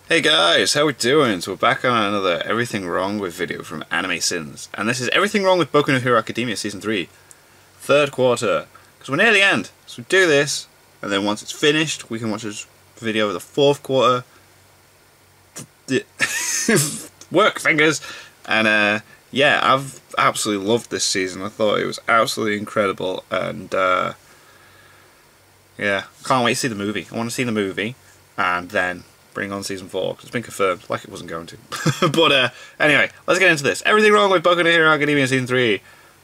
Hey guys, how we doing? So we're back on another Everything Wrong With video from Anime Sins. And this is Everything Wrong With Boku no Hero Academia Season 3. Third quarter. Because we're near the end. So we do this, and then once it's finished, we can watch this video of the fourth quarter. Work fingers! And yeah, I've absolutely loved this season. I thought it was absolutely incredible. And yeah, can't wait to see the movie. I want to see the movie, and then bring on season 4, because it's been confirmed, like it wasn't going to. But anyway, let's get into this. Everything Wrong With Boku no Hero Academia Season 3,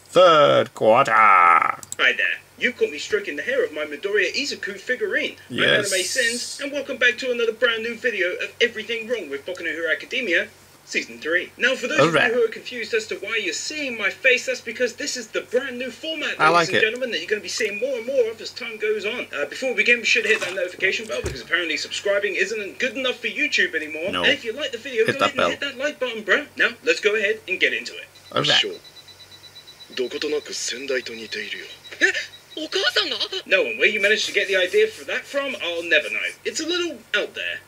third quarter. Hi there. You caught me stroking the hair of my Midoriya Izuku figurine. Yes. I'm Anime Sins, and welcome back to another brand new video of Everything Wrong With Boku no Hero Academia Season 3. Now, for those of you who are confused as to why you're seeing my face, that's because this is the brand new format, ladies and gentlemen, that you're going to be seeing more and more of as time goes on. Before we begin, be sure to hit that notification bell, because apparently subscribing isn't good enough for YouTube anymore. No. And if you like the video, go ahead and hit that like button, bro. Now, let's go ahead and get into it. Alright. No, and where you managed to get the idea for that from, I'll never know. It's a little out there.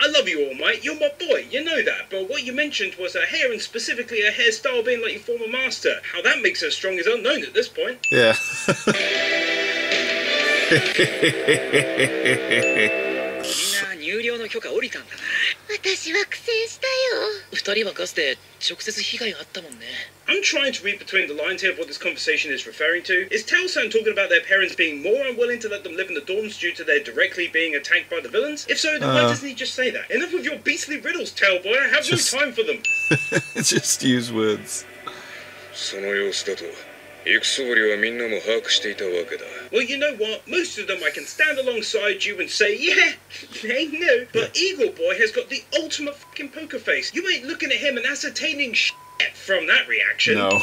I love you, All Might. You're my boy. You know that. But what you mentioned was her hair, and specifically her hairstyle being like your former master. How that makes her strong is unknown at this point. Yeah. 私は苦戦したよ。二人はかつて直接被害があったもんね。I'm trying to read between the lines here of what this conversation is referring to. Is Taosan talking about their parents being more unwilling to let them live in the dorms due to their directly being attacked by the villains? If so, then why doesn't he just say that? Enough of your beastly riddles, Tailboy. I have no time for them. Just use words. Well, you know what? Most of them I can stand alongside you and say, yeah, they knew. But Eagle Boy has got the ultimate fucking poker face. You ain't looking at him and ascertaining shit from that reaction. No.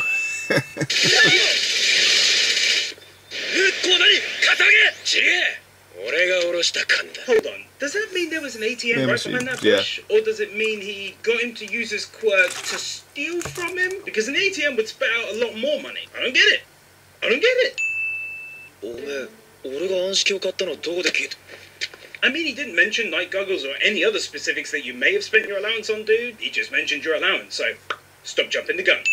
Hold on. Does that mean there was an ATM right behind that bush? Or does it mean he got him to use his quirk to steal from him? Because an ATM would spit out a lot more money. I don't get it. I don't get it. I mean, he didn't mention night goggles or any other specifics that you may have spent your allowance on, dude. He just mentioned your allowance, so stop jumping the gun.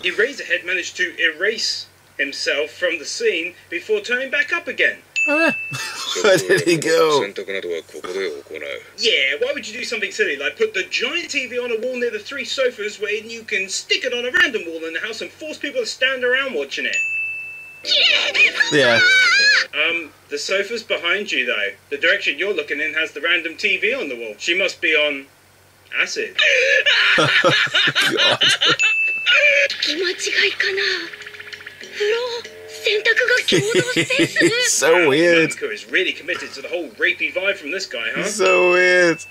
Eraserhead managed to erase himself from the scene before turning back up again. Where did he go? Yeah, why would you do something silly like put the giant TV on a wall near the 3 sofas where you can stick it on a random wall in the house and force people to stand around watching it? Yeah. The sofa's behind you though. The direction you're looking in has the random TV on the wall. She must be on acid. God. So weird. Namco is really committed to the whole rapey vibe from this guy, huh? So weird.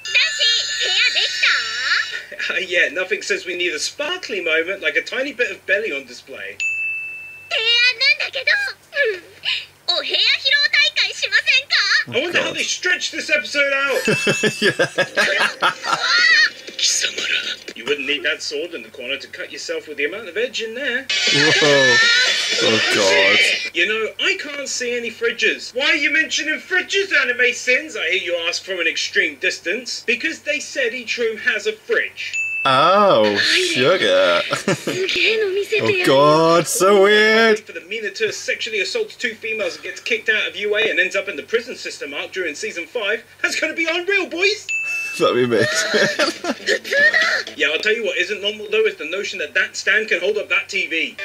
Yeah, nothing says we need a sparkly moment like a tiny bit of belly on display. I wonder how they stretched this episode out. You wouldn't need that sword in the corner to cut yourself with the amount of edge in there. Whoa. Oh God. You know, I can't see any fridges. Why are you mentioning fridges, Anime Sins? I hear you ask from an extreme distance. Because they said each room has a fridge. Oh, sugar. Oh God, so weird. For the Minato sexually assaults 2 females and gets kicked out of UA and ends up in the prison system arc during season 5. That's gonna be unreal, boys. That'd be amazing. Yeah, I'll tell you what isn't normal though is the notion that that stand can hold up that TV.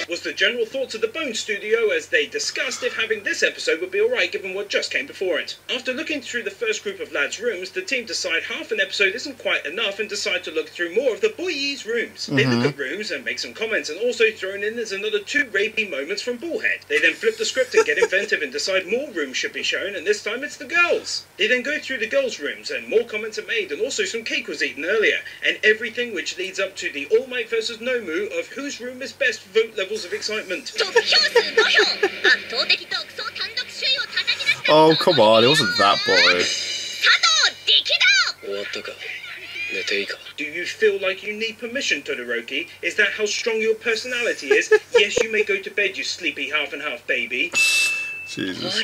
Was the general thoughts of the Bone Studio as they discussed if having this episode would be alright given what just came before it. After looking through the first group of lads' rooms, the team decide half an episode isn't quite enough and decide to look through more of the boys' rooms. They look at rooms and make some comments, and also thrown in there's another 2 rapey moments from Bullhead. They then flip the script and get inventive and decide more rooms should be shown, and this time it's the girls. They then go through the girls' rooms and more comments are made, and also some cake was eaten earlier, and everything which leads up to the All Might versus Nomu of whose room is best vote levels of excitement. Oh, come on, it wasn't that boring. Do you feel like you need permission, Todoroki? Is that how strong your personality is? Yes, you may go to bed, you sleepy half and half baby. Jesus.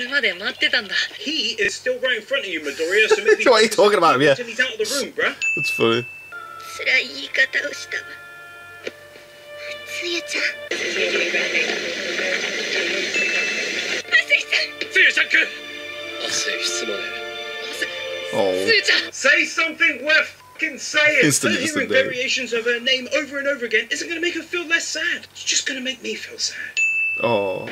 He is still right in front of you, Midoriya, so maybe What are you talking about? Yeah. until he's out of the room, bruh. That's funny. 辛い言い方をしたわ。つゆちゃん。Oh. Say something worth fucking saying. Instant Her hearing day. variations of her name over and over again isn't going to make her feel less sad. It's just going to make me feel sad. Oh. Oh,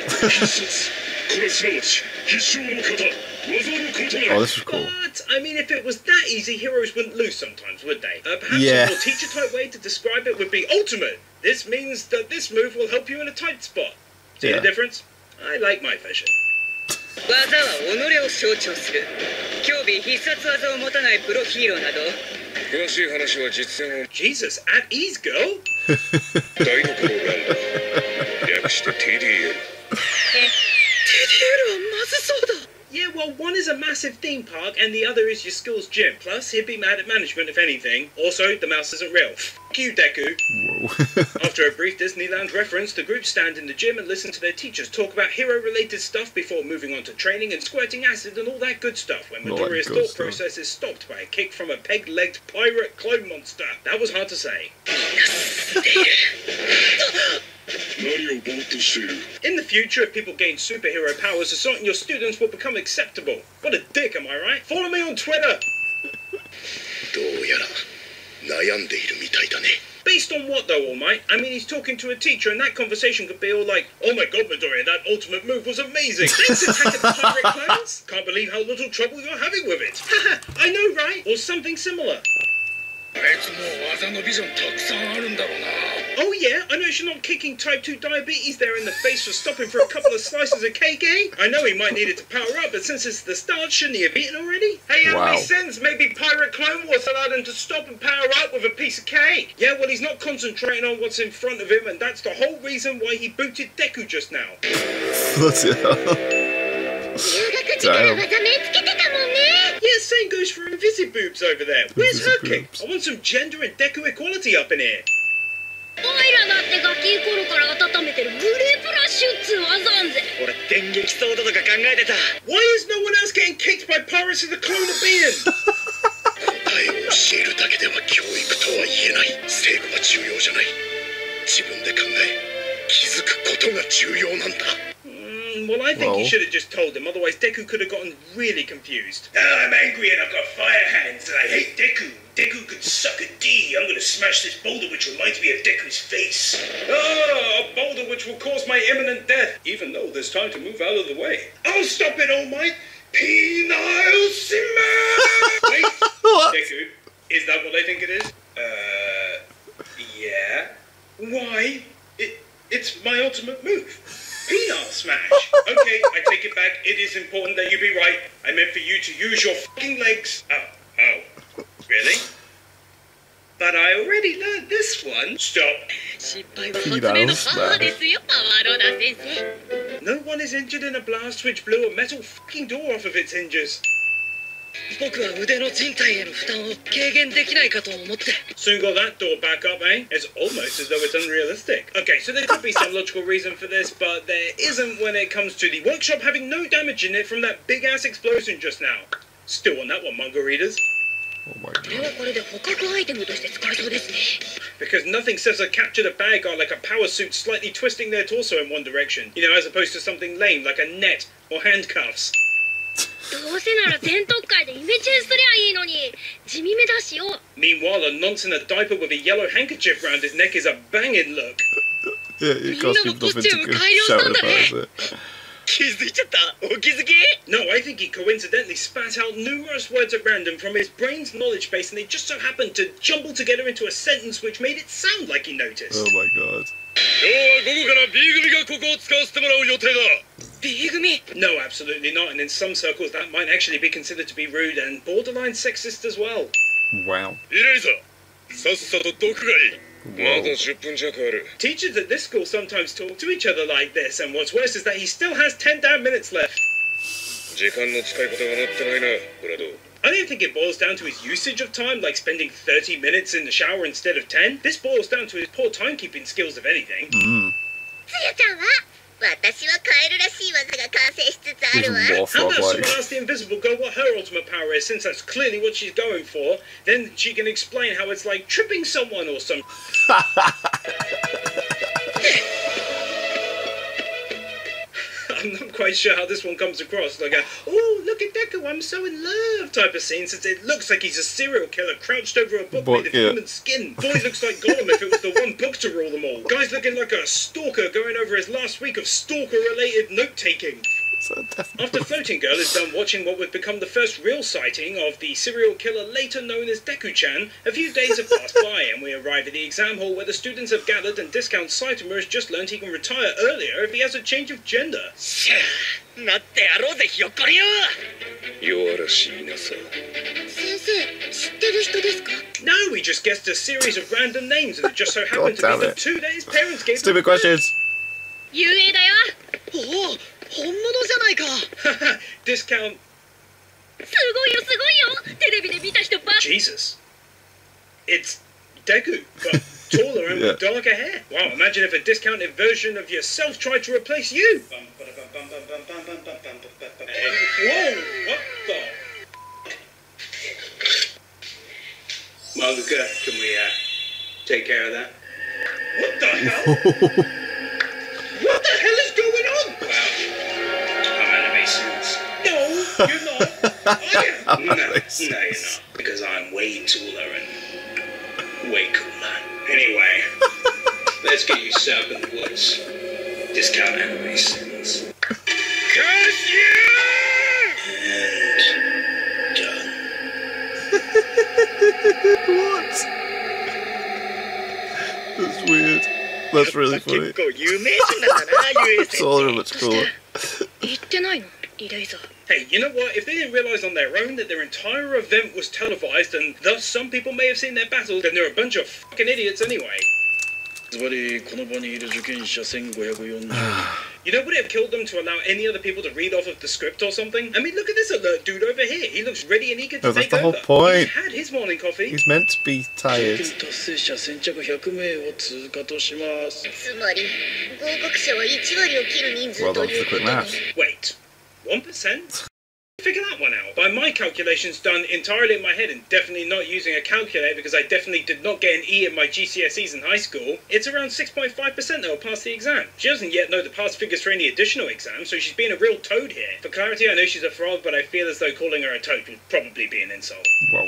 this was cool. But, I mean, if it was that easy, heroes wouldn't lose sometimes, would they? Perhaps Yeah. a more teacher-type way to describe it would be ultimate. This means that this move will help you in a tight spot. See Yeah. the difference? I like my version. 技は己を象徴する。競技必殺技を持たないプロヒーローなど。詳しい話は実践を。Jesus, at ease, girl. 台所ランド。略して TDL。TDL はまずそうだ。 Yeah, well, one is a massive theme park and the other is your school's gym. Plus, he'd be mad at management if anything. Also, the mouse isn't real. F*** you, Deku. Whoa. After a brief Disneyland reference, the group stand in the gym and listen to their teachers talk about hero-related stuff before moving on to training and squirting acid and all that good stuff when All that Midoriya's good thought stuff. process is stopped by a kick from a peg-legged pirate clone monster. That was hard to say. In the future, if people gain superhero powers, assaulting your students will become acceptable. What a dick, am I right? Follow me on Twitter! Based on what though, All Might? I mean, he's talking to a teacher and that conversation could be all like, oh my god, Midoriya, that ultimate move was amazing! Thanks, Attack of the Pirate Clones! Can't believe how little trouble you're having with it! Haha, I know, right? Or something similar. Oh yeah, I know you're not kicking type 2 diabetes there in the face for stopping for a couple of slices of cake, eh? I know he might need it to power up, but since it's the start, shouldn't he have eaten already? Hey, how many sins? Maybe Pirate Clone Wars allowed him to stop and power up with a piece of cake. Yeah, well, he's not concentrating on what's in front of him, and that's the whole reason why he booted Deku just now. Bloody hell. Damn. Yeah, same goes for Invisiboobs over there. Where's her kick? Invisiboobs. I want some gender and Deku equality up in here. オイラだってガキ頃から温めてるグレープラッシュっつう技あんぜ。俺電撃ソードとか考えてた。 Why is no one else getting kicked by pirates of the clone of being? 答えを教えるだけでは教育とは言えない。成果は重要じゃない。自分で考え、気づくことが重要なんだ。 Well, I think he should have just told him, otherwise Deku could have gotten really confused. I'm angry and I've got fire hands and I hate Deku. Deku can suck a D. I'm gonna smash this boulder which reminds me of Deku's face. Ah, a boulder which will cause my imminent death, even though there's time to move out of the way. I'll stop it, All Might. Penile Simmer! Wait, What? Deku, is that what I think it is? Yeah. Why? It's my ultimate move. Penile smash. Okay, I take it back. It is important that you be right. I meant for you to use your fucking legs. Oh. Really? But I already learned this one. Stop. 失敗は発明の母ですよ、パワローダ先生。 No one is injured in a blast which blew a metal fucking door off of its hinges. 僕は腕の人体への負担を軽減できないかと思って。 Soon got that door back up, eh? It's almost as though it's unrealistic. Okay, so there could be some logical reason for this, but there isn't when it comes to the workshop having no damage in it from that big-ass explosion just now. Still on that one, manga readers. Oh my これは god. これで捕獲アイテムとして使えそうですね。 Because nothing says a captured a bad guy like a power suit slightly twisting their torso in one direction. You know, as opposed to something lame like a net or handcuffs. どうせなら全特会でイメチェンすりゃいいのに。地味めだしよ。 Meanwhile, a nonce in a diaper with a yellow handkerchief round his neck is a banging look. Yeah, it cost Minna peopleの nothing コスチューム to 改良 shout したんだ about ね。 it. 気づいちゃった。お気づき？ No, I think he coincidentally spat out numerous words at random from his brain's knowledge base and they just so happened to jumble together into a sentence which made it sound like he noticed. Oh my god. 今日は午後から B 組がここを使わせてもらう予定だ。 B 組？ No, absolutely not, and in some circles that might actually be considered to be rude and borderline sexist as well. Wow. イレイザー、さっさと毒がいい。まだ10分弱ある。 Teachers at this school sometimes talk to each other like this, and what's worse is that he still has 10 damn minutes left. 時間の使い方がなってないな、ブラド。I don't think it boils down to his usage of time, like spending 30 minutes in the shower instead of 10. This boils down to his poor timekeeping skills, if anything. つやちゃんは私はカエルらしい技が完成しつつあるわ。 Even more How about frog-like. someone ask the Invisible Girl what her ultimate power is, since that's clearly what she's going for? Then she can explain how it's like tripping someone or something. I'm not quite sure how this one comes across, like a, oh, look at Deku, I'm so in love type of scene, since it looks like he's a serial killer crouched over a book made of human skin. Boy looks like Gollum if it was the one book to rule them all. Guy's looking like a stalker going over his last week of stalker-related note-taking. After Floating Girl is done watching what would become the first real sighting of the serial killer later known as Deku-chan, a few days have passed by and we arrive at the exam hall where the students have gathered and Discount Saitama has just learned he can retire earlier if he has a change of gender. なってやろうぜひよっこりよ。弱らしいなさ。先生、知ってる人ですか？ No, we just guessed a series of random names and it just so happened to God be damn the two that his parents gave him. Stupid questions. 遊泳だよ。おお、本物じゃないか。Discount. すごいよすごいよ。テレビで見た人ば。 Jesus. It's Deku, but taller and with darker hair. Wow, imagine if a discounted version of yourself tried to replace you. Whoa, what the? Manga, can we take care of that? What the hell? What the hell is going on? Wow. I'm anime sense. No, you're not. I am. No, you're not. Because I'm way taller and way cooler. Anyway, let's get you set up in the woods. Discount anime sins. Curse you! And done. What? That's weird. That's really funny. 結構有名人なんだな、遊泳 It's all of it's cooler. 言ってないの？イレイザー。 Hey, you know what? If they didn't realize on their own that their entire event was televised and thus some people may have seen their battle, then they're a bunch of fucking idiots anyway. ズバリこの場にいる受験者1540 You know, would it have killed them to allow any other people to read off of the script or something? I mean, look at this alert dude over here. He looks ready and eager to No, that's take the whole over. point. He's had his morning coffee. He's meant to be tired. 達成者先着100名を通過としますつまり合格者は1割を切る人数 Well と done い for う the こと quick に。 Wait, 1%? Figure that one out. By my calculations done entirely in my head and definitely not using a calculator because I definitely did not get an E in my GCSEs in high school, it's around 6.5% that will pass the exam. She doesn't yet know the pass figures for any additional exams, so she's being a real toad here. For clarity, I know she's a frog, but I feel as though calling her a toad would probably be an insult. Well.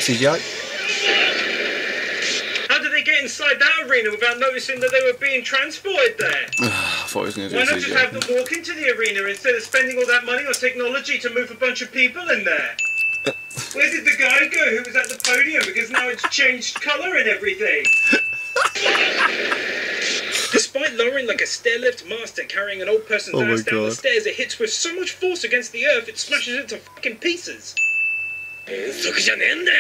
CGI? How did they get inside that arena without noticing that they were being transported there? I thought he was going to do Why not just have CGI. them walk into the arena instead of spending all that money on technology to move a bunch of people in there? Where did the guy go who was at the podium? Because now it's changed colour and everything. Despite lowering like a stairlift master carrying an old person's Oh my ass down the God. stairs, it hits with so much force against the earth it smashes it to fucking pieces. 変則じゃねえんだよ。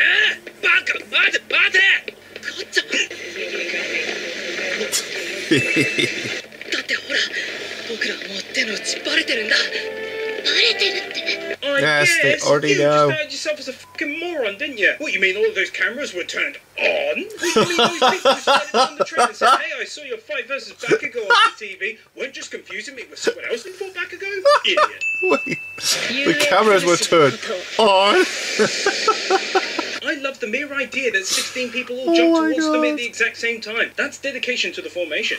バカ、待て待て。こっちゃ。だってほら、僕らもう手の内バレてるんだ。バレてるって。 I Yes, they guess already you know. just outed yourself as a fucking moron, didn't you? What, you mean all of those cameras were turned on? What, you mean those people who started on the train and said, hey, I saw your fight versus Bakugo on the TV, weren't just confusing me with someone else before Bakugo? Idiot. Wait. The cameras were turned on. I love the mere idea that 16 people all Oh jumped my towards them God. at the exact same time. That's dedication to the formation.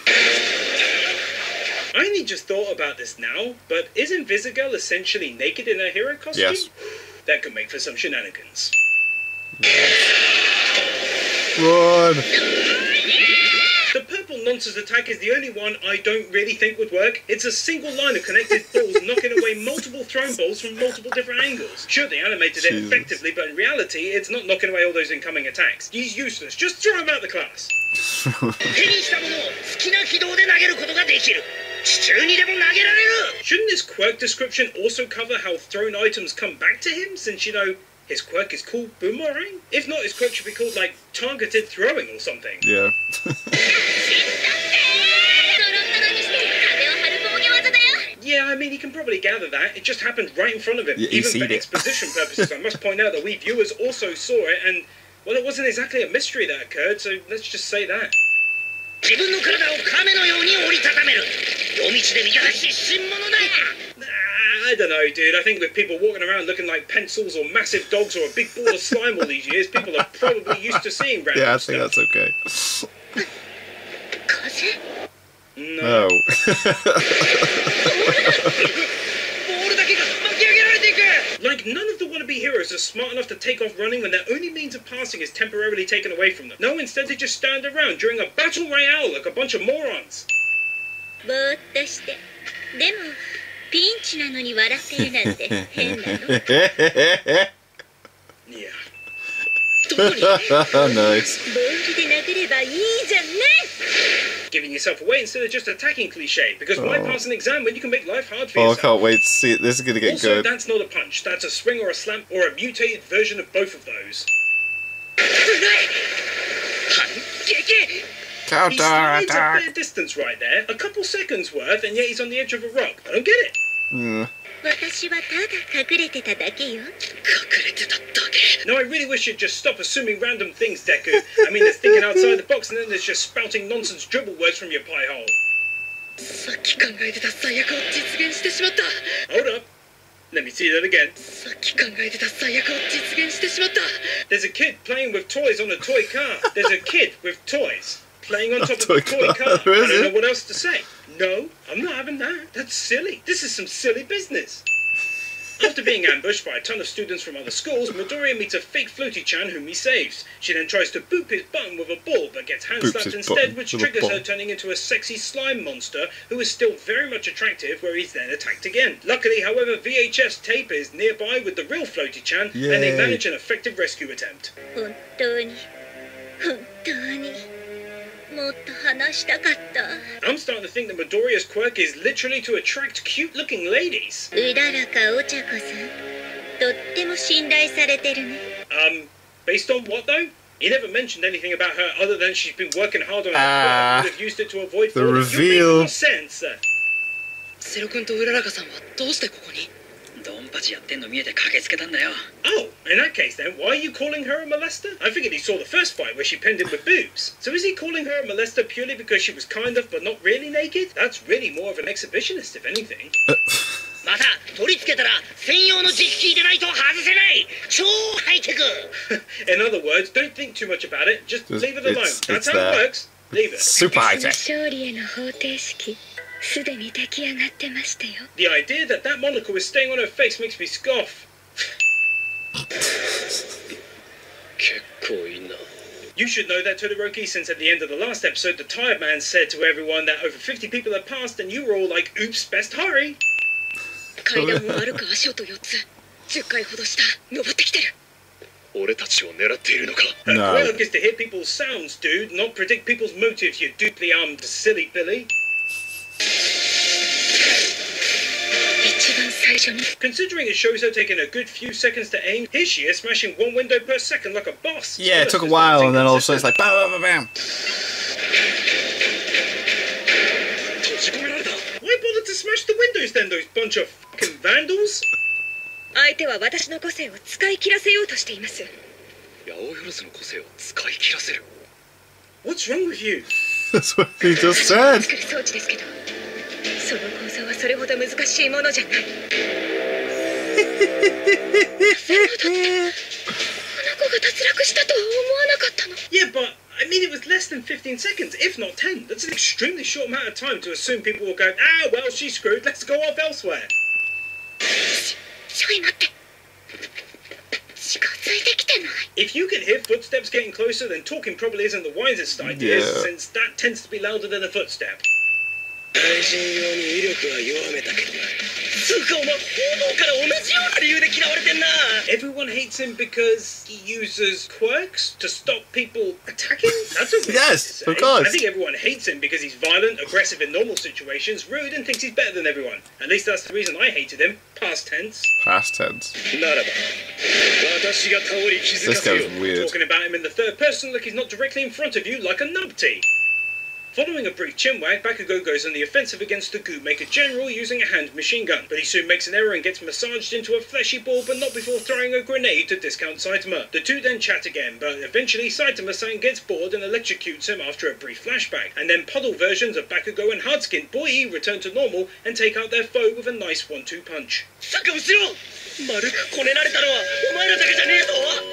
I only just thought about this now, but is Invisigirl essentially naked in her hero costume? Yes. That could make for some shenanigans. Run. The purple nonsense attack is the only one I don't really think would work. It's a single line of connected balls knocking away multiple thrown balls from multiple different angles. Sure, they animated it Jesus. effectively, but in reality, it's not knocking away all those incoming attacks. He's useless. Just throw him out the class. 手にしたものを好きな軌道で投げることができる。地中にでも投げられる。 Shouldn't this quirk description also cover how thrown items come back to him, since, you know, his quirk is called Boomerang? If not, his quirk should be called, like, targeted throwing or something. Yeah. トロトロにして壁を張る防御技だよ。 Yeah, Yeah, I mean, he can probably gather that. It just happened right in front of him. Yeah, Even for exposition purposes, I must point out that we viewers also saw it, and, well, it wasn't exactly a mystery that occurred, so let's just say that. 自分の体を亀のように折りたためる夜道で見たら失神者だ I don't know, dude. I think with people walking around looking like pencils or massive dogs or a big ball of slime all these years, people are probably used to seeing random Yeah, I stuff. think that's okay. 風 No. No. ボールだけが巻き上げられていく Like, none of the wannabe heroes are smart enough to take off running when their only means of passing is temporarily taken away from them. No, instead they just stand around during a battle royale like a bunch of morons. ぼーっとしてでもピンチなのに笑ってるなんて変なの Yeah. どこに Nice. ボールで殴ればいいじゃんね Giving yourself away instead of just attacking cliche. Because why pass an exam when you can make life hard for Oh, I yourself? can't wait to see it. This is gonna get Also, good. that's not a punch. That's a swing or a slam or a mutated version of both of those. 反撃 He slides a Counter-attack. fair distance right there, a couple seconds worth, and yet he's on the edge of a rock. I don't get it. Mm. 私はただ隠れてただけよ 隠れてただけ No, I really wish you'd just stop assuming random things, Deku. I mean, there's thinking outside the box, and then there's just spouting nonsense dribble words from your pie hole. さっき考えてた最悪を実現してしまった Hold up. Let me see that again. さっき考えてた最悪を実現してしまった There's a kid playing with toys on a toy car. There's a kid with toys playing on A top of toy a toy car, car. I is don't know it? what else to say. No, I'm not having that. That's silly. This is some silly business. After being ambushed by a ton of students from other schools, Midoriya meets a fake Floaty-chan whom he saves. She then tries to boop his bum with a ball, but gets hand-slapped his instead, bum which with a triggers ball. her turning into a sexy slime monster, who is still very much attractive, where he's then attacked again. Luckily, however, VHS tape is nearby with the real Floaty-chan, and they Yay. manage an effective rescue attempt. 本当にもっと話したかった I'm starting to think that Midoriya's quirk is literally to attract cute-looking ladies. うららかお茶子さんとっても信頼されてるね Based on what though? He never mentioned anything about her other than she's been working hard on her Ah, quirk and would have used it to avoid the falling. You reveal. make more sense. セロ君とうららかさんはどうしてここにドンパチやってんの見えて駆けつけたんだよ Oh, in that case then, why are you calling her a molester? I figured he saw the first fight where she pinned him with boobs. So is he calling her a molester purely because she was kind of but not really naked? That's really more of an exhibitionist, if anything. また取り付けたら専用の実機入れないと外せない超ハイテク In other words, don't think too much about it, just leave it alone. It's That's how there. it works. Leave it. Super high 私の tech. 勝利への方程式すでに出来上がってましたよ The idea that that monocle is staying on her face makes me scoff. 結構いいな You should know that, Todoroki, since at the end of the last episode, the Tired Man said to everyone that over 50 people had passed, and you were all like, oops, best hurry. 階段を歩く足音4つ10回ほど下登ってきてる俺たちを狙っているのか Her No. quirk is to hear people's sounds, dude, not predict people's motives, you duply armed silly Billy. 一番最初に Considering it shows her taking a good few seconds to aim, here she is smashing one window per second like a boss. Yeah, it Still, took a it's while, not and then all of a sudden inconsistent. it's like bam, bam, bam, bam. 閉じ込められた Why bother to smash the windows then, those bunch of fucking vandals? 相手は私の個性を使い切らせようとしています八百万の個性を使い切らせる What's wrong with you? That's what he just said. 作る装置ですけどその構造はそれほど難しいものじゃないこの子が脱落したとは思わなかったの Yeah, but I mean, it was less than 15 seconds, if not 10. That's an extremely short amount of time to assume people will go, ah, well, she's screwed, let's go off elsewhere. ちょい待って近づいてきてない If you can hear footsteps getting closer, then talking probably isn't the wisest idea, Yeah. since that tends to be louder than a footstep. 対人用に威力は弱めたけどなつうかお前報道から同じような理由で嫌われてんな Everyone hates him because he uses quirks to stop people attacking? That's a weird Yes, thing to say. of course. I think everyone hates him because he's violent, aggressive in normal situations, rude, and thinks he's better than everyone. At least that's the reason I hated him. Past tense. Past tense. ならば私が倒り気づ This かせよ guy's weird. Talking about him in the third person like he's not directly in front of you like a nubty. Following a brief chinwag, Bakugo goes on the offensive against the Goo Maker General using a hand machine gun, but he soon makes an error and gets massaged into a fleshy ball, but not before throwing a grenade to discount Saitama. The two then chat again, but eventually Saitama-san gets bored and electrocutes him after a brief flashback, and then puddle versions of Bakugo and Hardskin Boy return to normal and take out their foe with a nice 1-2 punch.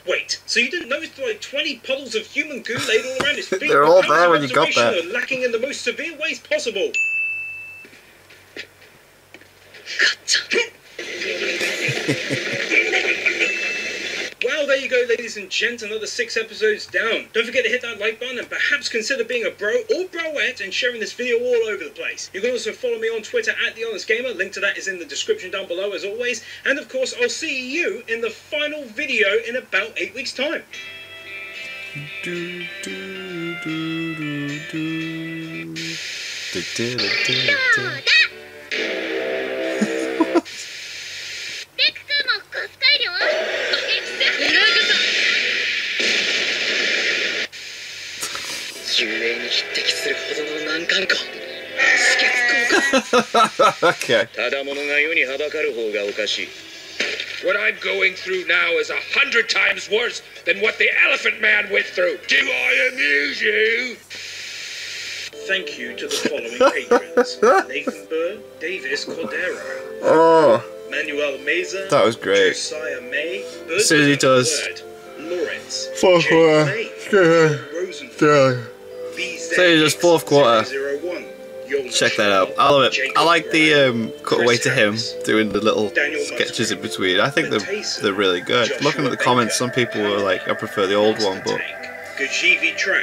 Wait, so you didn't notice like 20 puddles of human goo laid all around his feet? They're all there when you got there. Lacking in the most severe ways possible. Well, there you go, ladies and gents, another 6 episodes down. Don't forget to hit that like button and perhaps consider being a bro or broette and sharing this video all over the place. You can also follow me on Twitter at TheHonestGamer. Link to that is in the description down below as always. And of course, I'll see you in the final video in about 8 weeks' time. Okay. What I'm going through now is 100 times worse than what the Elephant Man went through. Do I amuse you? Thank you to the following patrons: Nathan Burr, Davis Cordero, Oh, Manuel Meza, that was great. Josiah May, As soon as he does. Lawrence, Fourth Jay quarter. May, Yeah. Rosenfeld, So it's just fourth quarter. Check that out. I love it. I like the cutaway to him doing the little sketches in between. I think they're really good. Looking at the comments, some people were like, I prefer the old one, but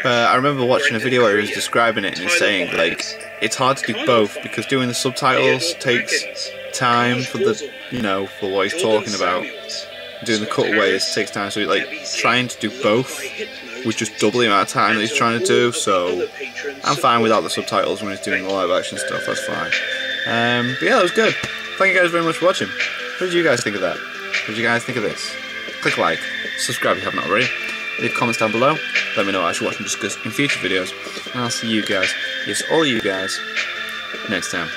I remember watching a video where he was describing it and he's saying like it's hard to do both because doing the subtitles takes time for the for what he's talking about. Doing the cutaways takes time, so like trying to do both was just double the amount of time that he's trying to do. So I'm fine without the subtitles when he's doing the live action stuff. That's fine. But yeah, that was good. Thank you guys very much for watching. What did you guys think of that? What did you guys think of this? Click like, subscribe if you haven't already. Leave comments down below. Let me know what I should watch and discuss in future videos. And I'll see you guys, yes, all of you guys, next time.